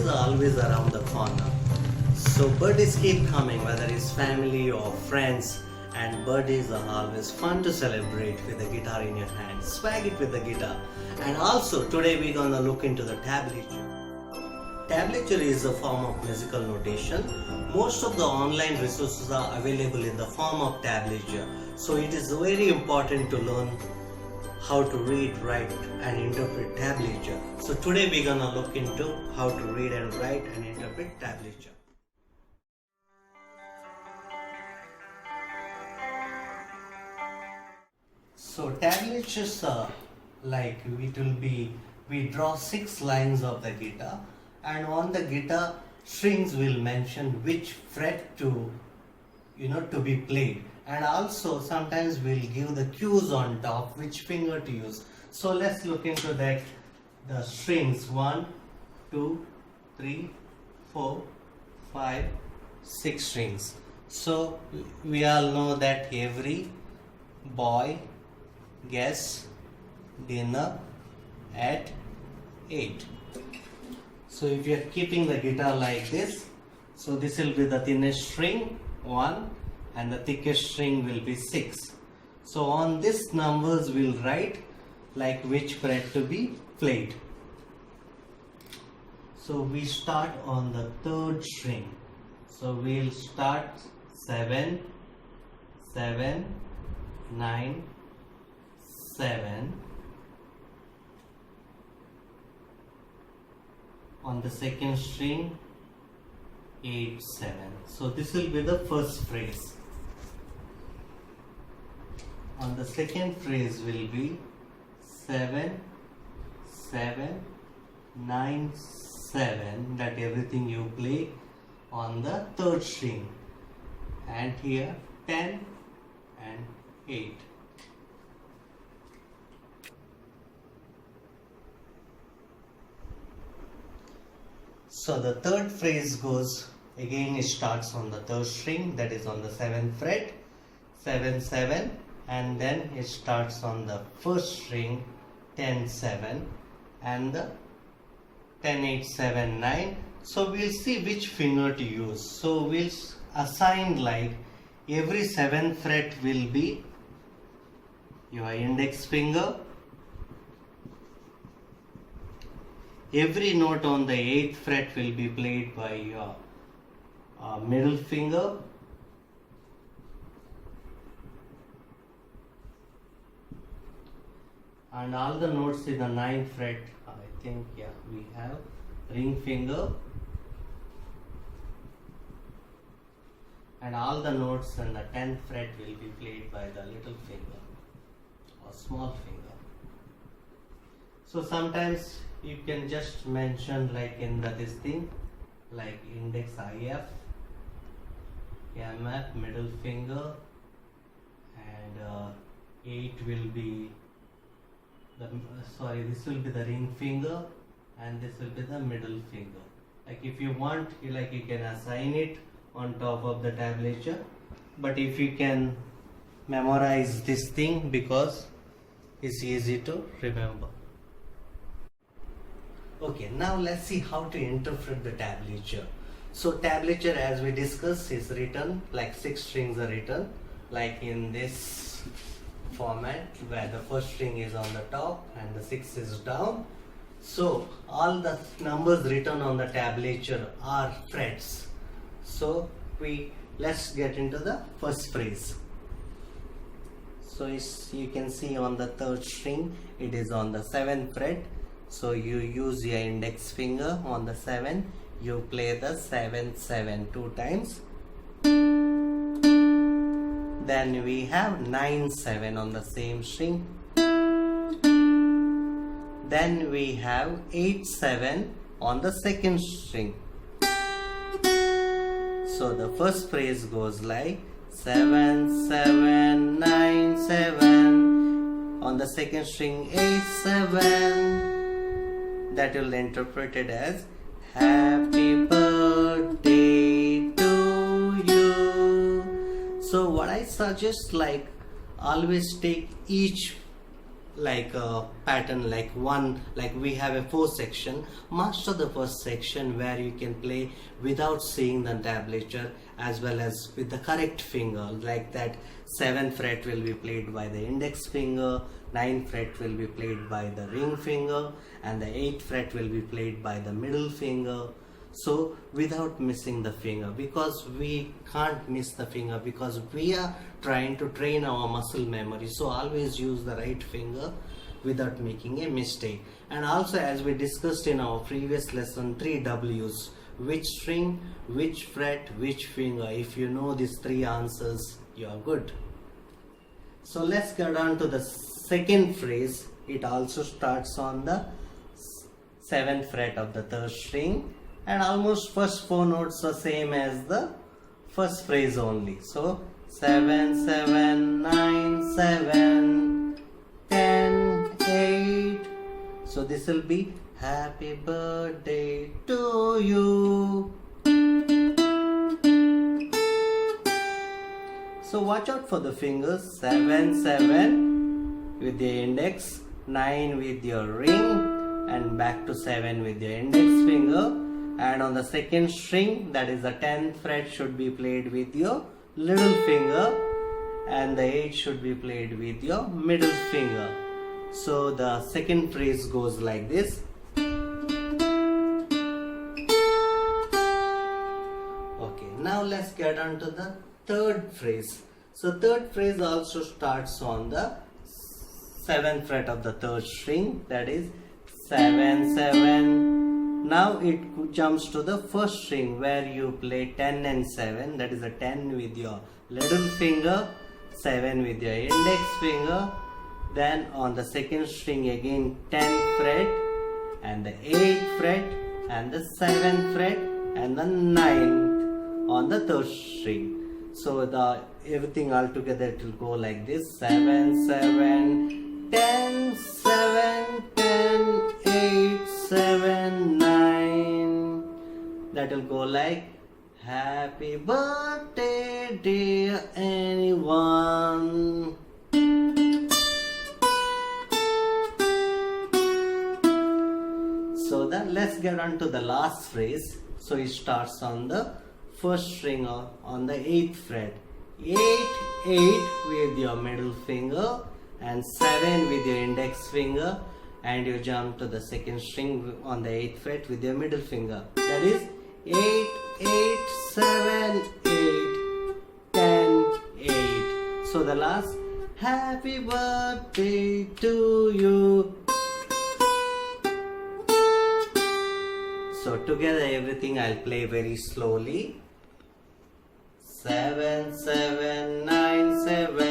birthdays are always around the corner. So birthdays keep coming, whether it's family or friends, and birthdays are always fun to celebrate with a guitar in your hand. Swag it with the guitar. And also today we're gonna look into the tablature. Tablature is a form of musical notation. Most of the online resources are available in the form of tablature. So it is very important to learn how to read, write and interpret tablature. So today we're gonna look into how to read and write and interpret tablature. So tablatures are like we draw 6 lines of the guitar, and on the guitar strings will mention which fret to be played, and also sometimes we'll give the cues on top which finger to use. So let's look into that. The strings 1, 2, 3, 4, 5, 6 strings. So we all know that every boy gets dinner at 8. So if you are keeping the guitar like this, so this will be the thinnest string 1 and the thickest string will be 6. So on this numbers we'll write like which fret to be played. So we start on the 3rd string. So we'll start 7, 7, 9, 7. On the 2nd string 8, 7. So this will be the first phrase. On the second phrase will be 7, 7, 9, 7. That everything you play on the 3rd string. And here 10 and 8. So the 3rd phrase goes again, it starts on the 3rd string, that is on the 7th fret, 7, 7, and then it starts on the 1st string 10, 7 and the 10, 8, 7, 9. So we'll see which finger to use. So we'll assign like every 7th fret will be your index finger. Every note on the 8th fret will be played by your middle finger. And all the notes in the 9th fret, I think, yeah, we have ring finger. And all the notes in the 10th fret will be played by the little finger or small finger. So sometimes you can just mention like in this thing, like index IF, MF, middle finger, and 8 will be this will be the ring finger, and this will be the middle finger. Like if you want, you can assign it on top of the tablature, but if you can memorize this thing because it's easy to remember. Okay, now let's see how to interpret the tablature. So tablature, as we discussed, is written like 6 strings are written like in this format, where the 1st string is on the top and the 6th is down. So all the numbers written on the tablature are frets. So let's get into the first phrase. So you can see on the 3rd string it is on the 7th fret. So you use your index finger on the 7, you play the 7, 7 2 times. Then we have 9, 7 on the same string. Then we have 8, 7 on the 2nd string. So the first phrase goes like 7, 7, 9, 7. On the 2nd string 8, 7. That will interpret it as happy birthday to you. So what I suggest, like always take each like a pattern, like we have a 4 section. Master the first section where you can play without seeing the tablature as well as with the correct finger, like that 7th fret will be played by the index finger, 9th fret will be played by the ring finger, and the 8th fret will be played by the middle finger. So without missing the finger, because we can't miss the finger, because we are trying to train our muscle memory. So always use the right finger without making a mistake. And also, as we discussed in our previous lesson, 3 W's: which string, which fret, which finger. If you know these 3 answers, you are good. So let's get on to the second phrase. It also starts on the 7th fret of the 3rd string, and almost first 4 notes are same as the first phrase only. So 7, 7, 9, 7, 10, 8. So this will be happy birthday to you. So watch out for the fingers. 7, 7 with the index, 9 with your ring, and back to 7 with your index finger. And on the second string, that is the 10th fret, should be played with your little finger, and the 8 should be played with your middle finger. So the second phrase goes like this. Okay, now let's get on to the third phrase. So third phrase also starts on the 7th fret of the 3rd string, that is 7, 7. Now it jumps to the first string where you play 10 and 7, that is a 10 with your little finger, 7 with your index finger. Then on the second string again 10th fret and the 8th fret and the 7th fret and the 9th on the 3rd string. So the everything all together, it will go like this: 7, 7, 10, 7, 10, 8, 7, 9. That will go like happy birthday dear anyone. So then let's get on to the last phrase. So it starts on the first string on the 8th fret. 8, 8 with your middle finger and 7 with your index finger, and you jump to the second string on the 8th fret with your middle finger. That is 8, 8, 7, 8, 10, 8. So the last, happy birthday to you. So together everything I'll play very slowly. 7, 7, 9, 7.